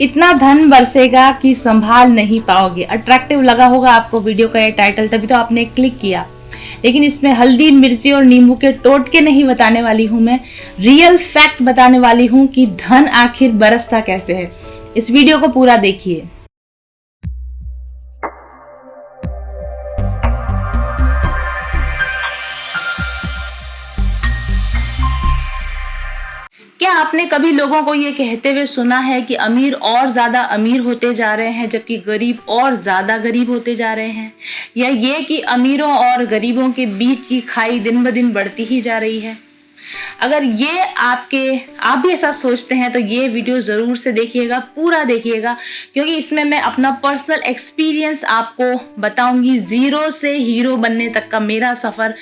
इतना धन बरसेगा कि संभाल नहीं पाओगे। अट्रैक्टिव लगा होगा आपको वीडियो का ये टाइटल, तभी तो आपने क्लिक किया। लेकिन इसमें हल्दी मिर्ची और नींबू के टोटके नहीं बताने वाली हूँ, मैं रियल फैक्ट बताने वाली हूँ कि धन आखिर बरसता कैसे है। इस वीडियो को पूरा देखिए। क्या आपने कभी लोगों को ये कहते हुए सुना है कि अमीर और ज्यादा अमीर होते जा रहे हैं जबकि गरीब और ज्यादा गरीब होते जा रहे हैं, या ये कि अमीरों और गरीबों के बीच की खाई दिन ब दिन बढ़ती ही जा रही है? अगर ये आप भी ऐसा सोचते हैं तो ये वीडियो जरूर से देखिएगा, पूरा देखिएगा, क्योंकि इसमें मैं अपना पर्सनल एक्सपीरियंस आपको बताऊंगी। जीरो से हीरो बनने तक का मेरा सफर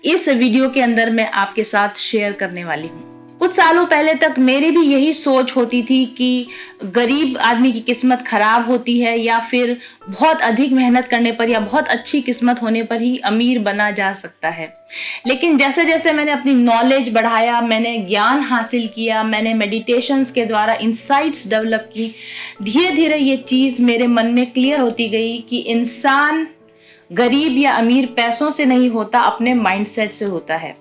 इस वीडियो के अंदर मैं आपके साथ शेयर करने वाली हूँ। कुछ सालों पहले तक मेरी भी यही सोच होती थी कि गरीब आदमी की किस्मत खराब होती है, या फिर बहुत अधिक मेहनत करने पर या बहुत अच्छी किस्मत होने पर ही अमीर बना जा सकता है। लेकिन जैसे जैसे मैंने अपनी नॉलेज बढ़ाया, मैंने ज्ञान हासिल किया, मैंने मेडिटेशंस के द्वारा इंसाइट्स डेवलप की, धीरे धीरे ये चीज़ मेरे मन में क्लियर होती गई कि इंसान गरीब या अमीर पैसों से नहीं होता, अपने माइंडसेट से होता है।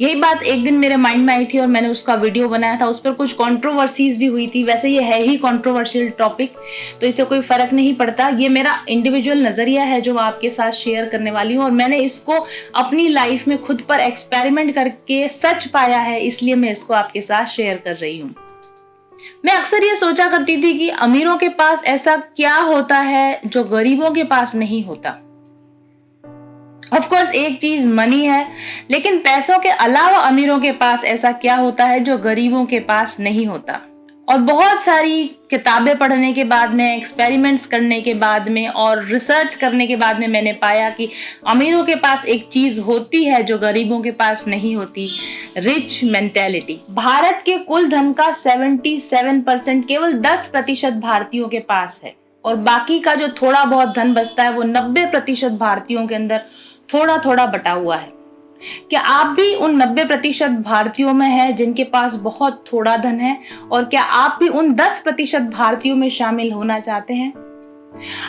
यही बात एक दिन मेरे माइंड में आई थी और मैंने उसका वीडियो बनाया था। उस पर कुछ कंट्रोवर्सीज भी हुई थी। वैसे ये है ही कंट्रोवर्शियल टॉपिक, तो इससे कोई फर्क नहीं पड़ता। ये मेरा इंडिविजुअल नजरिया है जो मैं आपके साथ शेयर करने वाली हूँ, और मैंने इसको अपनी लाइफ में खुद पर एक्सपेरिमेंट करके सच पाया है, इसलिए मैं इसको आपके साथ शेयर कर रही हूँ। मैं अक्सर ये सोचा करती थी कि अमीरों के पास ऐसा क्या होता है जो गरीबों के पास नहीं होता। ऑफ कोर्स एक चीज मनी है, लेकिन पैसों के अलावा अमीरों के पास ऐसा क्या होता है जो गरीबों के पास नहीं होता। और बहुत सारी किताबें पढ़ने के बाद में, एक्सपेरिमेंट्स करने के बाद में और रिसर्च करने के बाद में मैंने पाया कि अमीरों के पास एक चीज होती है जो गरीबों के पास नहीं होती, रिच मेंटेलिटी। भारत के कुल धन का 77% केवल 10% भारतीयों के पास है, और बाकी का जो थोड़ा बहुत धन बचता है वो 90% भारतीयों के अंदर थोड़ा थोड़ा बटा हुआ है। क्या आप भी उन 90% भारतीयों में हैं जिनके पास बहुत थोड़ा धन है? और क्या आप भी उन 10% भारतीयों में शामिल होना चाहते हैं?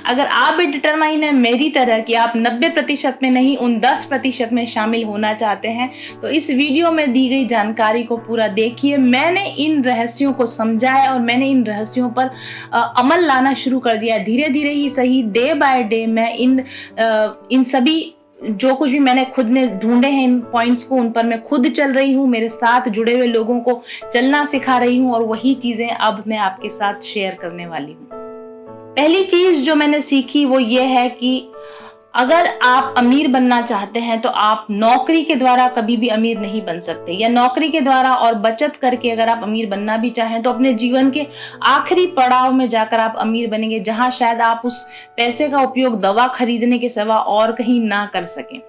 अगर आप भी डिटरमाइन है मेरी तरह कि आप 90% में नहीं, उन 10% में शामिल होना चाहते हैं, तो इस वीडियो में दी गई जानकारी को पूरा देखिए। मैंने इन रहस्यों को समझा है और मैंने इन रहस्यों पर अमल लाना शुरू कर दिया। धीरे धीरे ही सही, डे बाय डे मैं इन सभी जो कुछ भी मैंने खुद ने ढूंढे हैं इन पॉइंट्स को, उन पर मैं खुद चल रही हूँ। मेरे साथ जुड़े हुए लोगों को चलना सिखा रही हूँ, और वही चीजें अब मैं आपके साथ शेयर करने वाली हूँ। पहली चीज जो मैंने सीखी वो ये है कि अगर आप अमीर बनना चाहते हैं तो आप नौकरी के द्वारा कभी भी अमीर नहीं बन सकते, या नौकरी के द्वारा और बचत करके अगर आप अमीर बनना भी चाहें तो अपने जीवन के आखिरी पड़ाव में जाकर आप अमीर बनेंगे, जहां शायद आप उस पैसे का उपयोग दवा खरीदने के सिवा और कहीं ना कर सकें।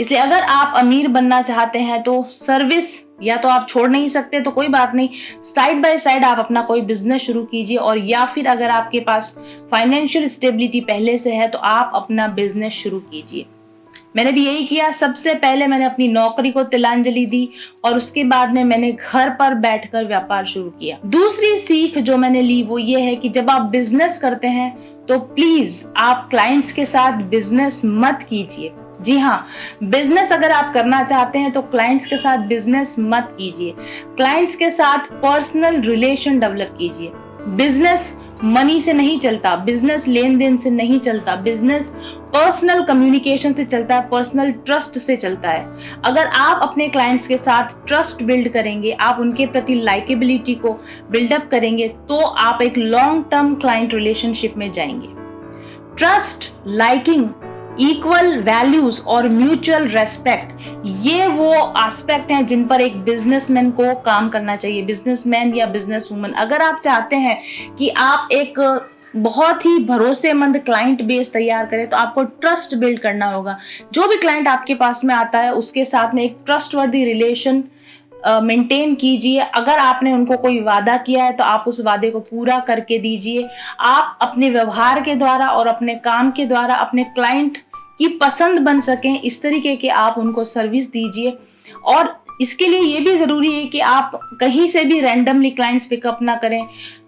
इसलिए अगर आप अमीर बनना चाहते हैं तो सर्विस या तो आप छोड़ नहीं सकते, तो कोई बात नहीं, साइड बाय साइड आप अपना कोई बिजनेस शुरू कीजिए, और या फिर अगर आपके पास फाइनेंशियल स्टेबिलिटी पहले से है तो आप अपना बिजनेस शुरू कीजिए। मैंने भी यही किया। सबसे पहले मैंने अपनी नौकरी को तिलांजलि दी, और उसके बाद में मैंने घर पर बैठकर व्यापार शुरू किया। दूसरी सीख जो मैंने ली वो ये है कि जब आप बिजनेस करते हैं तो प्लीज आप क्लाइंट्स के साथ बिजनेस मत कीजिए। जी हाँ, बिजनेस अगर आप करना चाहते हैं तो क्लाइंट्स के साथ बिजनेस मत कीजिए। क्लाइंट्स के साथ पर्सनल रिलेशन डेवलप कीजिए। बिजनेस मनी से नहीं चलता, बिजनेस लेन देन से नहीं चलता, बिजनेस पर्सनल कम्युनिकेशन से चलता है, पर्सनल ट्रस्ट से चलता है। अगर आप अपने क्लाइंट्स के साथ ट्रस्ट बिल्ड करेंगे, आप उनके प्रति लाइकेबिलिटी को बिल्डअप करेंगे, तो आप एक लॉन्ग टर्म क्लाइंट रिलेशनशिप में जाएंगे। ट्रस्ट, लाइकिंग, इक्वल वैल्यूज और म्यूचुअल रेस्पेक्ट, ये वो एस्पेक्ट हैं जिन पर एक बिजनेसमैन को काम करना चाहिए, बिजनेसमैन या बिजनेस वूमन। अगर आप चाहते हैं कि आप एक बहुत ही भरोसेमंद क्लाइंट बेस तैयार करें तो आपको ट्रस्ट बिल्ड करना होगा। जो भी क्लाइंट आपके पास में आता है उसके साथ में एक ट्रस्टवर्दी रिलेशन मेंटेन कीजिए। अगर आपने उनको कोई वादा किया है तो आप उस वादे को पूरा करके दीजिए। आप अपने व्यवहार के द्वारा और अपने काम के द्वारा अपने क्लाइंट की पसंद बन सकें, इस तरीके के आप उनको सर्विस दीजिए। और इसके लिए ये भी ज़रूरी है कि आप कहीं से भी रैंडमली क्लाइंट्स पिकअप ना करें।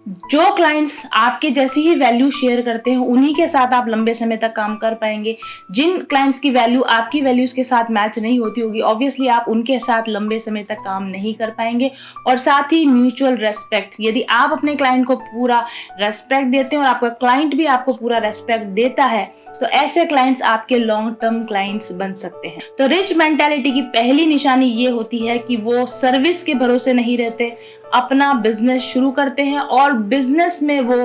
जो क्लाइंट्स आपके जैसी ही वैल्यू शेयर करते हैं उन्हीं के साथ आप लंबे समय तक काम कर पाएंगे। जिन क्लाइंट्स की वैल्यू आपकी वैल्यूज के साथ मैच नहीं होती होगी, ऑब्वियसली आप उनके साथ लंबे समय तक काम नहीं कर पाएंगे। और साथ ही म्यूचुअल रेस्पेक्ट, यदि आप अपने क्लाइंट को पूरा रेस्पेक्ट देते हैं और आपका क्लाइंट भी आपको पूरा रेस्पेक्ट देता है, तो ऐसे क्लाइंट्स आपके लॉन्ग टर्म क्लाइंट्स बन सकते हैं। तो रिच मेंटालिटी की पहली निशानी ये होती है कि वो सर्विस के भरोसे नहीं रहते, अपना बिजनेस शुरू करते हैं और बिजनेस में वो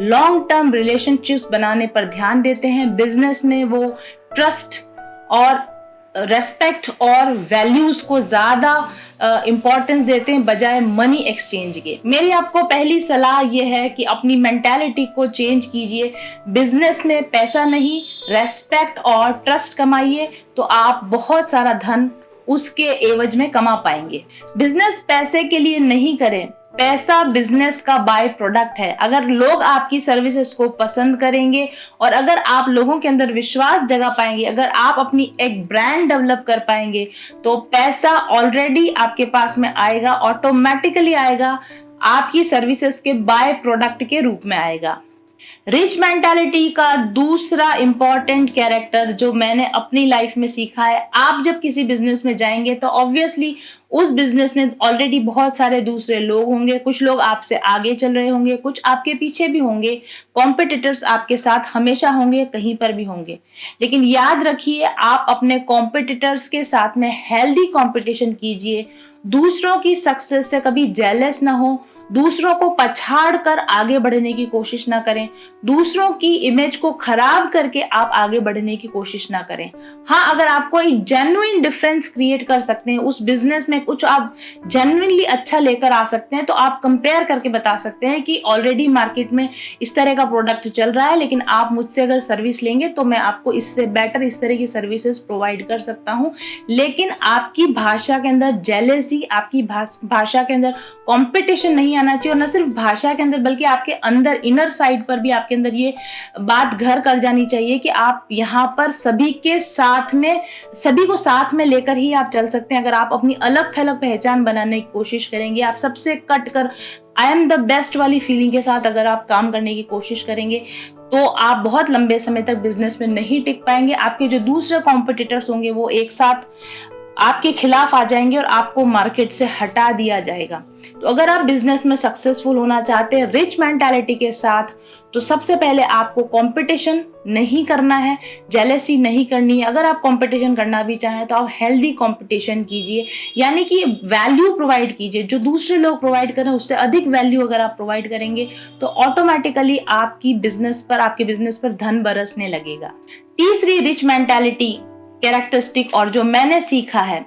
लॉन्ग टर्म रिलेशनशिप्स बनाने पर ध्यान देते हैं। बिजनेस में वो ट्रस्ट और रेस्पेक्ट और वैल्यूज को ज्यादा इंपॉर्टेंस देते हैं बजाय मनी एक्सचेंज के। मेरी आपको पहली सलाह यह है कि अपनी मेंटालिटी को चेंज कीजिए। बिजनेस में पैसा नहीं, रेस्पेक्ट और ट्रस्ट कमाइए तो आप बहुत सारा धन उसके एवज में कमा पाएंगे। बिजनेस पैसे के लिए नहीं करें, पैसा बिजनेस का बाय प्रोडक्ट है। अगर लोग आपकी सर्विसेज को पसंद करेंगे और अगर आप लोगों के अंदर विश्वास जगा पाएंगे, अगर आप अपनी एक ब्रांड डेवलप कर पाएंगे, तो पैसा ऑलरेडी आपके पास में आएगा, ऑटोमेटिकली आएगा, आपकी सर्विसेज के बाय प्रोडक्ट के रूप में आएगा। रिच मेंटालिटी का दूसरा इंपॉर्टेंट कैरेक्टर जो मैंने अपनी लाइफ में सीखा है, आप जब किसी बिजनेस में जाएंगे तो ऑब्वियसली उस बिजनेस में ऑलरेडी बहुत सारे दूसरे लोग होंगे। कुछ लोग आपसे आगे चल रहे होंगे, कुछ आपके पीछे भी होंगे, कॉम्पिटिटर्स आपके साथ हमेशा होंगे, कहीं पर भी होंगे। लेकिन याद रखिए, आप अपने कॉम्पिटिटर्स के साथ में हेल्दी कॉम्पिटिशन कीजिए। दूसरों की सक्सेस से कभी जेलस ना हो, दूसरों को पछाड़ कर आगे बढ़ने की कोशिश ना करें, दूसरों की इमेज को खराब करके आप आगे बढ़ने की कोशिश ना करें। हाँ, अगर आप कोई जेन्युइन डिफरेंस क्रिएट कर सकते हैं, उस बिजनेस में कुछ आप जेन्युइनली अच्छा लेकर आ सकते हैं, तो आप कंपेयर करके बता सकते हैं कि ऑलरेडी मार्केट में इस तरह का प्रोडक्ट चल रहा है, लेकिन आप मुझसे अगर सर्विस लेंगे तो मैं आपको इससे बेटर इस तरह की सर्विसेज प्रोवाइड कर सकता हूँ। लेकिन आपकी भाषा के अंदर जेलेसी, आपकी भाषा के अंदर कॉम्पिटिशन नहीं आना चाहिए। और न सिर्फ भाषा के अंदर बल्कि आपके अंदर इनर साइड पर भी आपके अंदर ये बात घर कर जानी चाहिए कि आप यहाँ पर सभी के साथ में, सभी को साथ में लेकर ही आप चल सकते हैं। अगर आप अपनी अलग थलग पहचान बनाने की कोशिश करेंगे, आप सबसे कट कर आई एम द बेस्ट वाली फीलिंग के साथ अगर आप काम करने की कोशिश करेंगे, तो आप बहुत लंबे समय तक बिजनेस में नहीं टिक पाएंगे। आपके जो दूसरे कॉम्पिटिटर्स होंगे वो एक साथ आपके खिलाफ आ जाएंगे और आपको मार्केट से हटा दिया जाएगा। तो अगर आप बिजनेस में सक्सेसफुल होना चाहते हैं रिच मेंटालिटी के साथ, तो सबसे पहले आपको कंपटीशन नहीं करना है, जेलेसी नहीं करनी है। अगर आप कंपटीशन करना भी चाहें तो आप हेल्दी कंपटीशन कीजिए, यानी कि वैल्यू प्रोवाइड कीजिए। जो दूसरे लोग प्रोवाइड करें उससे अधिक वैल्यू अगर आप प्रोवाइड करेंगे तो ऑटोमेटिकली आपके बिजनेस पर धन बरसने लगेगा। तीसरी रिच मेंटालिटी कैरेक्टरिस्टिक और जो मैंने सीखा है,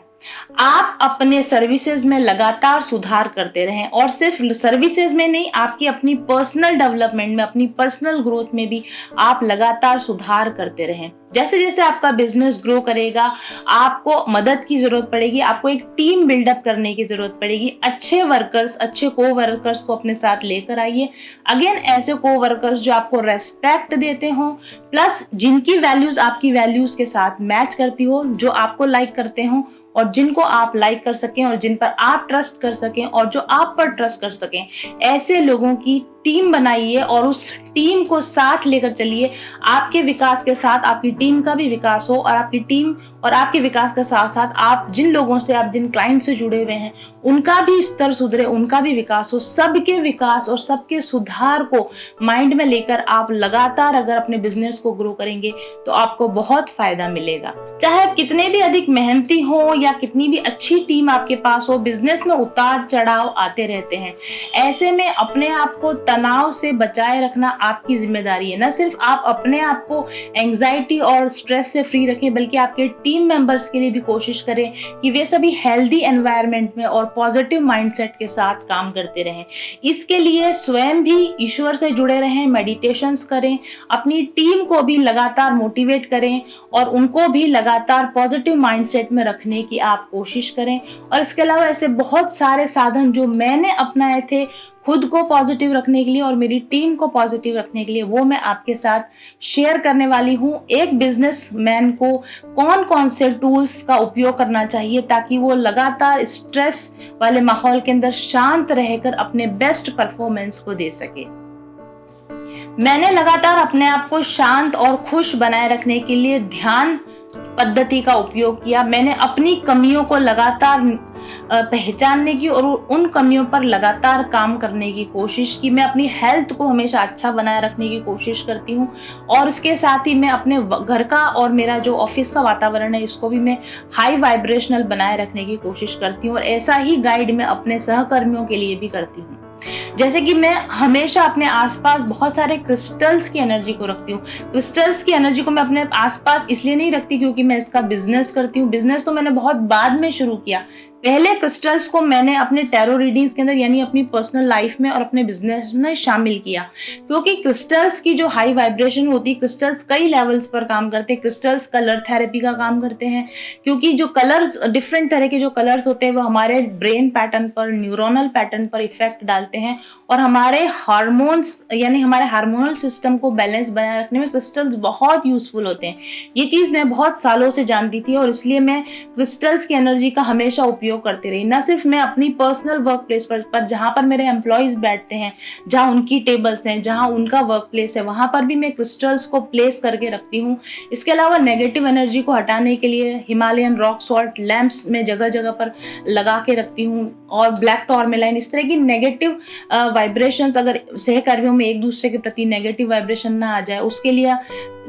आप अपने सर्विसेज में लगातार सुधार करते रहें। और सिर्फ सर्विसेज में नहीं, आपकी अपनी पर्सनल डेवलपमेंट में, अपनी पर्सनल ग्रोथ में भी आप लगातार सुधार करते रहें। जैसे जैसे आपका बिजनेस ग्रो करेगा, आपको मदद की जरूरत पड़ेगी, आपको एक टीम बिल्डअप करने की जरूरत पड़ेगी। अच्छे वर्कर्स, अच्छे को-वर्कर्स को अपने साथ लेकर आइए। अगेन, ऐसे को-वर्कर्स जो आपको रेस्पेक्ट देते हो, प्लस जिनकी वैल्यूज आपकी वैल्यूज के साथ मैच करती हो, जो आपको लाइक करते हो और जिनको आप लाइक कर सकें और जिन पर आप ट्रस्ट कर सकें और जो आप पर ट्रस्ट कर सकें, ऐसे लोगों की टीम बनाइए और उस टीम को साथ लेकर चलिए। आपके विकास के साथ आपकी टीम का भी विकास हो और आपकी टीम और आपके विकास के साथ साथ आप जिन लोगों से, आप जिन क्लाइंट से जुड़े हुए हैं, उनका भी स्तर सुधरे, उनका भी विकास हो। सबके विकास और सबके सुधार को माइंड में लेकर आप लगातार अगर अपने बिजनेस को ग्रो करेंगे तो आपको बहुत फायदा मिलेगा। चाहे आप कितने भी अधिक मेहनती हो या कितनी भी अच्छी टीम आपके पास हो, बिजनेस में उतार चढ़ाव आते रहते हैं। ऐसे में अपने आप को तनाव से बचाए रखना आपकी जिम्मेदारी है। न सिर्फ आप अपने आप को एंजाइटी और स्ट्रेस से फ्री रखें, बल्कि आपके टीम मेंबर्स के लिए भी कोशिश करें कि वे सभी हेल्दी एनवायरनमेंट में और पॉजिटिव माइंडसेट के साथ काम करते रहें। इसके लिए स्वयं भी ईश्वर से जुड़े रहें, मेडिटेशंस करें, अपनी टीम को भी लगातार मोटिवेट करें और उनको भी लगातार पॉजिटिव माइंडसेट में रखने की आप कोशिश करें। और इसके अलावा ऐसे बहुत सारे साधन जो मैंने अपनाए थे, खुद को पॉजिटिव रखने के लिए और मेरी टीम को पॉजिटिव रखने के लिए, वो मैं आपके साथ शेयर करने वाली हूँ। एक बिजनेसमैन को कौन कौन से टूल्स का उपयोग करना चाहिए ताकि वो लगातार स्ट्रेस वाले माहौल के अंदर शांत रहकर अपने बेस्ट परफॉर्मेंस को दे सके। मैंने लगातार अपने आप को शांत और खुश बनाए रखने के लिए ध्यान पद्धति का उपयोग किया। मैंने अपनी कमियों को लगातार पहचानने की और उन कमियों पर लगातार काम करने की कोशिश की। मैं अपनी हेल्थ को हमेशा अच्छा बनाए रखने की कोशिश करती हूँ और उसके साथ ही मैं अपने घर का और मेरा जो ऑफिस का वातावरण है इसको भी मैं हाई वाइब्रेशनल बनाए रखने की कोशिश करती हूँ और ऐसा ही गाइड मैं अपने सहकर्मियों के लिए भी करती हूँ। जैसे कि मैं हमेशा अपने आसपास बहुत सारे क्रिस्टल्स की एनर्जी को रखती हूँ। क्रिस्टल्स की एनर्जी को मैं अपने आसपास इसलिए नहीं रखती क्योंकि मैं इसका बिजनेस करती हूँ। बिजनेस तो मैंने बहुत बाद में शुरू किया। पहले क्रिस्टल्स को मैंने अपने टैरो रीडिंग्स के अंदर यानी अपनी पर्सनल लाइफ में और अपने बिजनेस में शामिल किया, क्योंकि क्रिस्टल्स की जो हाई वाइब्रेशन होती है, क्रिस्टल्स कई लेवल्स पर काम करते हैं। क्रिस्टल्स कलर थेरेपी का काम करते हैं, क्योंकि जो कलर्स, डिफरेंट तरह के जो कलर्स होते हैं वो हमारे ब्रेन पैटर्न पर, न्यूरोनल पैटर्न पर इफेक्ट डालते हैं और हमारे हार्मोन्स यानी हमारे हार्मोनल सिस्टम को बैलेंस बनाए रखने में क्रिस्टल्स बहुत यूजफुल होते हैं। ये चीज़ मैं बहुत सालों से जानती थी और इसलिए मैं क्रिस्टल्स की एनर्जी का हमेशा उपयोग करती रही। न सिर्फ मैं अपनी पर्सनल वर्क प्लेस पर जहाँ पर मेरे एम्प्लॉयज बैठते हैं, जहाँ उनकी टेबल्स हैं, जहाँ उनका वर्क प्लेस है, वहाँ पर भी मैं क्रिस्टल्स को प्लेस करके रखती हूँ। इसके अलावा नेगेटिव एनर्जी को हटाने के लिए हिमालयन रॉक सॉल्ट लैंप्स में जगह जगह पर लगा के रखती हूँ और ब्लैक टॉर्मेलाइन, इस तरह की नेगेटिव वाइब्रेशंस, अगर सहकर्मियों में एक दूसरे के प्रति नेगेटिव वाइब्रेशन ना आ जाए उसके लिए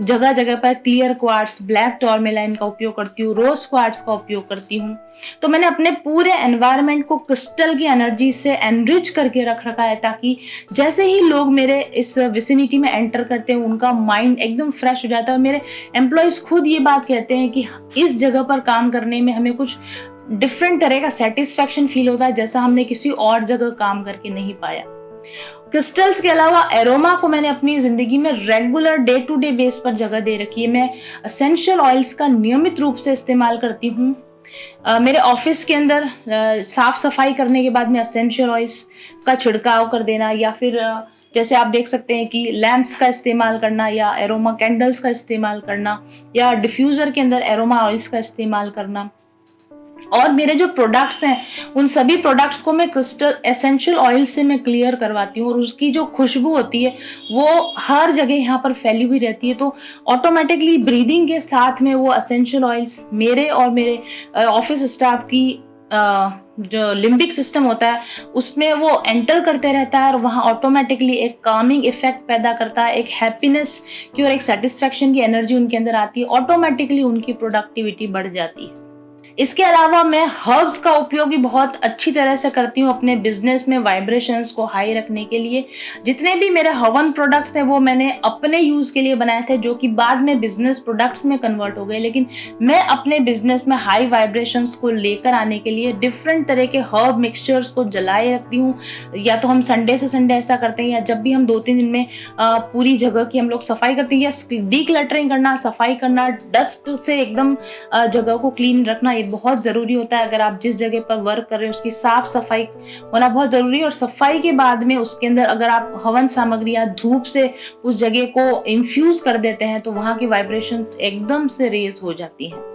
जगह जगह पर क्लियर क्वार्ट्स, ब्लैक टॉर्मेलाइन का उपयोग करती हूँ, रोज क्वार्ट्स का उपयोग करती हूँ। तो मैंने अपने पूरे एनवायरनमेंट को क्रिस्टल की एनर्जी से एनरिच करके रख रखा है ताकि जैसे ही लोग मेरे इस विसिनिटी में एंटर करते हैं उनका माइंड एकदम फ्रेश हो जाता है। और मेरे एम्प्लॉयज खुद ये बात कहते हैं कि इस जगह पर काम करने में हमें कुछ डिफरेंट तरह का सेटिस्फैक्शन फील होता है जैसा हमने किसी और जगह काम करके नहीं पाया। क्रिस्टल्स के अलावा एरोमा को मैंने अपनी जिंदगी में regular day to day base पर जगह दे रखी है। मैं एसेंशियल ऑयल्स का नियमित रूप से इस्तेमाल करती हूँ। मेरे ऑफिस के अंदर साफ सफाई करने के बाद में एसेंशियल ऑयल्स का छिड़काव कर देना, या फिर जैसे आप देख सकते हैं कि लैंप्स का इस्तेमाल करना या एरोमा कैंडल्स का इस्तेमाल करना या डिफ्यूज़र के अंदर एरोमा ऑयल्स का इस्तेमाल करना। और मेरे जो प्रोडक्ट्स हैं उन सभी प्रोडक्ट्स को मैं क्रिस्टल एसेंशियल ऑयल से मैं क्लियर करवाती हूँ और उसकी जो खुशबू होती है वो हर जगह यहाँ पर फैली हुई रहती है। तो ऑटोमेटिकली ब्रीदिंग के साथ में वो एसेंशियल ऑयल्स मेरे और मेरे ऑफिस स्टाफ की जो लिम्बिक सिस्टम होता है उसमें वो एंटर करते रहता है और वहाँ ऑटोमेटिकली एक कामिंग इफेक्ट पैदा करता है, एक हैप्पीनेस की और एक सेटिस्फैक्शन की एनर्जी उनके अंदर आती है। ऑटोमेटिकली उनकी प्रोडक्टिविटी बढ़ जाती है। इसके अलावा मैं हर्ब्स का उपयोग भी बहुत अच्छी तरह से करती हूँ अपने बिजनेस में वाइब्रेशंस को हाई रखने के लिए। जितने भी मेरे हवन प्रोडक्ट्स हैं वो मैंने अपने यूज़ के लिए बनाए थे, जो कि बाद में बिजनेस प्रोडक्ट्स में कन्वर्ट हो गए। लेकिन मैं अपने बिजनेस में हाई वाइब्रेशंस को लेकर आने के लिए डिफरेंट तरह के हर्ब मिक्सचर्स को जलाए रखती हूँ। या तो हम संडे से संडे ऐसा करते हैं, या जब भी हम 2-3 दिन में पूरी जगह की हम लोग सफाई करते हैं, या डीक्लटरिंग करना, सफाई करना, डस्ट से एकदम जगह को क्लीन रखना बहुत ज़रूरी होता है। अगर आप जिस जगह पर वर्क कर रहे हो उसकी साफ सफाई होना बहुत ज़रूरी है। और सफाई के बाद में उसके अंदर अगर आप हवन सामग्री या धूप से उस जगह को इन्फ्यूज कर देते हैं तो वहाँ की वाइब्रेशंस एकदम से रेज हो जाती हैं।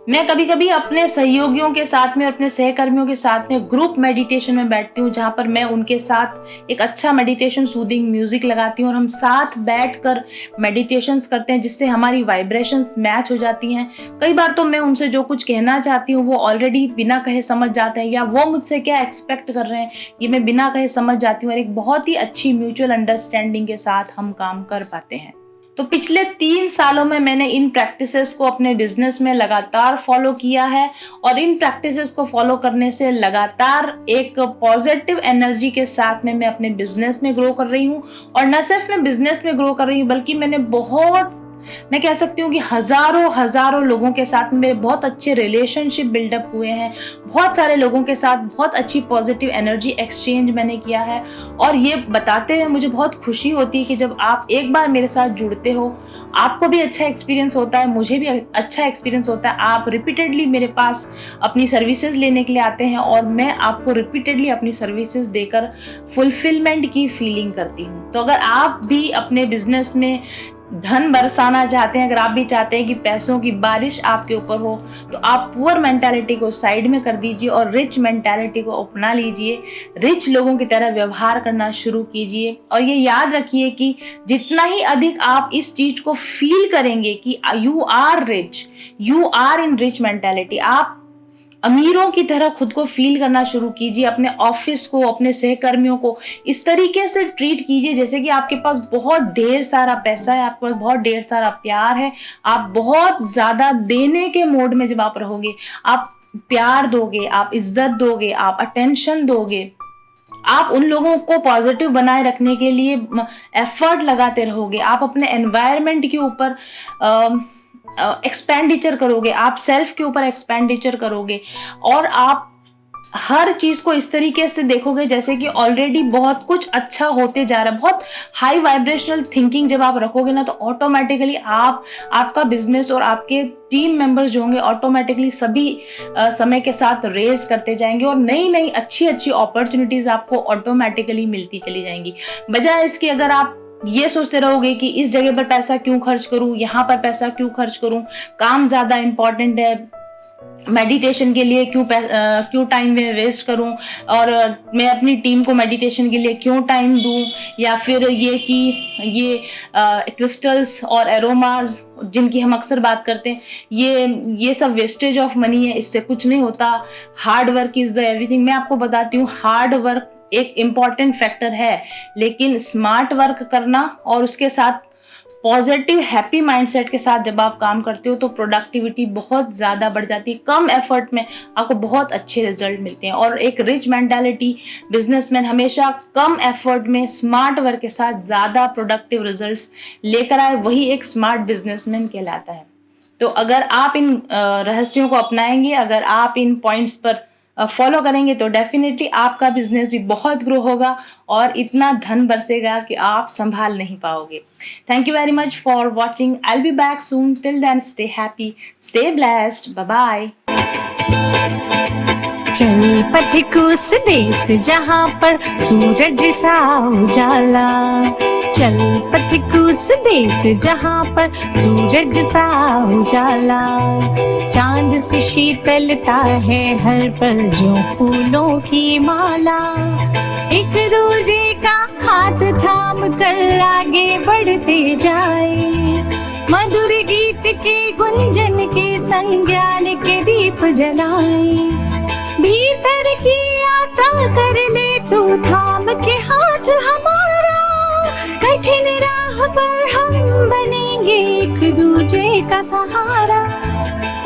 मैं कभी कभी अपने सहयोगियों के साथ में, अपने सहकर्मियों के साथ में ग्रुप मेडिटेशन में बैठती हूँ, जहाँ पर मैं उनके साथ एक अच्छा मेडिटेशन सूदिंग म्यूजिक लगाती हूँ और हम साथ बैठकर मेडिटेशंस करते हैं, जिससे हमारी वाइब्रेशंस मैच हो जाती हैं। कई बार तो मैं उनसे जो कुछ कहना चाहती हूँ वो ऑलरेडी बिना कहे समझ जाते हैं, या वो मुझसे क्या एक्सपेक्ट कर रहे हैं ये मैं बिना कहे समझ जाती हूँ और एक बहुत ही अच्छी म्यूचुअल अंडरस्टैंडिंग के साथ हम काम कर पाते हैं। तो पिछले 3 सालों में मैंने इन प्रैक्टिसेस को अपने बिजनेस में लगातार फॉलो किया है और इन प्रैक्टिसेस को फॉलो करने से लगातार एक पॉजिटिव एनर्जी के साथ में मैं अपने बिजनेस में ग्रो कर रही हूँ। और न सिर्फ मैं बिजनेस में ग्रो कर रही हूँ बल्कि मैंने बहुत मैं कह सकती हूँ कि हजारों लोगों के साथ मेरे बहुत अच्छे रिलेशनशिप बिल्डअप हुए हैं, बहुत सारे लोगों के साथ बहुत अच्छी पॉजिटिव एनर्जी एक्सचेंज मैंने किया है। और ये बताते हुए मुझे बहुत खुशी होती है कि जब आप एक बार मेरे साथ जुड़ते हो, आपको भी अच्छा एक्सपीरियंस होता है, मुझे भी अच्छा एक्सपीरियंस होता है, आप रिपीटेडली मेरे पास अपनी सर्विसेज लेने के लिए आते हैं और मैं आपको रिपीटेडली अपनी सर्विसेज देकर फुलफिलमेंट की फीलिंग करती हूँ। तो अगर आप भी अपने बिजनेस में धन बरसाना चाहते हैं, अगर आप भी चाहते हैं कि पैसों की बारिश आपके ऊपर हो, तो आप पुअर मेंटालिटी को साइड में कर दीजिए और रिच मेंटालिटी को अपना लीजिए। रिच लोगों की तरह व्यवहार करना शुरू कीजिए और ये याद रखिए कि जितना ही अधिक आप इस चीज को फील करेंगे कि you are rich, you are in rich mentality, आप अमीरों की तरह खुद को फील करना शुरू कीजिए। अपने ऑफिस को, अपने सहकर्मियों को इस तरीके से ट्रीट कीजिए जैसे कि आपके पास बहुत ढेर सारा पैसा है, आपके पास बहुत ढेर सारा प्यार है। आप बहुत ज्यादा देने के मोड में जब आप रहोगे, आप प्यार दोगे, आप इज्जत दोगे, आप अटेंशन दोगे, आप उन लोगों को पॉजिटिव बनाए रखने के लिए एफर्ट लगाते रहोगे, आप अपने एनवायरनमेंट के ऊपर एक्सपेंडिचर करोगे, आप सेल्फ के ऊपर एक्सपेंडिचर करोगे और आप हर चीज को इस तरीके से देखोगे जैसे कि ऑलरेडी बहुत कुछ अच्छा होते जा रहा है। बहुत हाई वाइब्रेशनल थिंकिंग जब आप रखोगे ना, तो ऑटोमेटिकली आपका बिजनेस और आपके टीम मेंबर्स जो होंगे ऑटोमेटिकली सभी समय के साथ रेज करते जाएंगे और नई अच्छी अपॉर्चुनिटीज आपको ऑटोमेटिकली मिलती चली जाएंगी। बजाय इसके अगर आप ये सोचते रहोगे कि इस जगह पर पैसा क्यों खर्च करूं, यहाँ पर पैसा क्यों खर्च करूं, काम ज्यादा इंपॉर्टेंट है, मेडिटेशन के लिए क्यों टाइम में वेस्ट करूं और मैं अपनी टीम को मेडिटेशन के लिए क्यों टाइम दूं, या फिर ये कि ये क्रिस्टल्स और एरोमाज जिनकी हम अक्सर बात करते हैं, ये सब वेस्टेज ऑफ मनी है, इससे कुछ नहीं होता। Hard work is the everything. मैं आपको बताती हूँ, हार्ड वर्क एक इम्पॉर्टेंट फैक्टर है, लेकिन स्मार्ट वर्क करना और उसके साथ पॉजिटिव हैप्पी माइंडसेट के साथ जब आप काम करते हो तो प्रोडक्टिविटी बहुत ज़्यादा बढ़ जाती है। कम एफर्ट में आपको बहुत अच्छे रिजल्ट मिलते हैं और एक रिच मेंटालिटी बिजनेसमैन हमेशा कम एफर्ट में स्मार्ट वर्क के साथ ज़्यादा प्रोडक्टिव रिजल्ट्स लेकर आए, वही एक स्मार्ट बिजनेसमैन कहलाता है। तो अगर आप इन रहस्यों को अपनाएंगे, अगर आप इन पॉइंट्स पर फॉलो करेंगे तो डेफिनेटली आपका बिजनेस भी बहुत ग्रो होगा और इतना धन बरसेगा कि आप संभाल नहीं पाओगे। Thank you very much for watching. I will be back soon. Till then stay happy, stay blessed, bye bye. चल पथिक उस देश जहाँ पर सूरज सा उजाला, चल पथिक उस देश जहाँ पर सूरज सा उजाला, चांद से शीतलता है हर पल जो फूलों की माला, एक दूजे का हाथ थाम कर आगे बढ़ते जाए, मधुर गीत के गुंजन के संग ज्ञान के दीप जलाए, भीतर की यात्रा कर ले तू थाम के हाथ हमारा, कठिन राह पर हम बनेंगे एक दूजे का सहारा,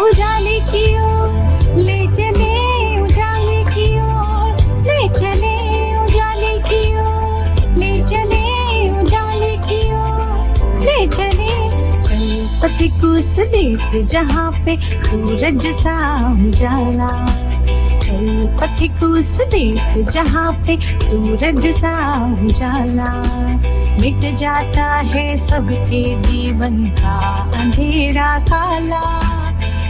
उजाले की ओर ले चले, उजाले की ओर ले चले, उजाले की ओर ले चले, उजाले की ओर ले चले, चल पथिक उस देश जहाँ पे सूरज सा उजाला, चल पथिक उस देश जहाँ पे सूरज सा उजाला, मिट जाता है सबके जीवन का अंधेरा काला,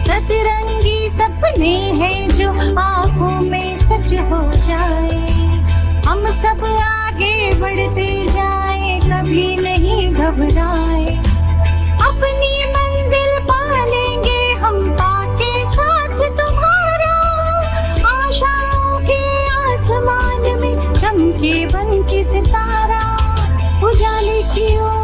सतरंगी सपने हैं जो आँखों में सच हो जाए, हम सब आगे बढ़ते जाए कभी नहीं घबराए, अपनी मंजिल पा लेंगे हम पाके साथ तुम्हारा, आशाओं के आसमान में चमके बन के सितारा, उजाले की ओर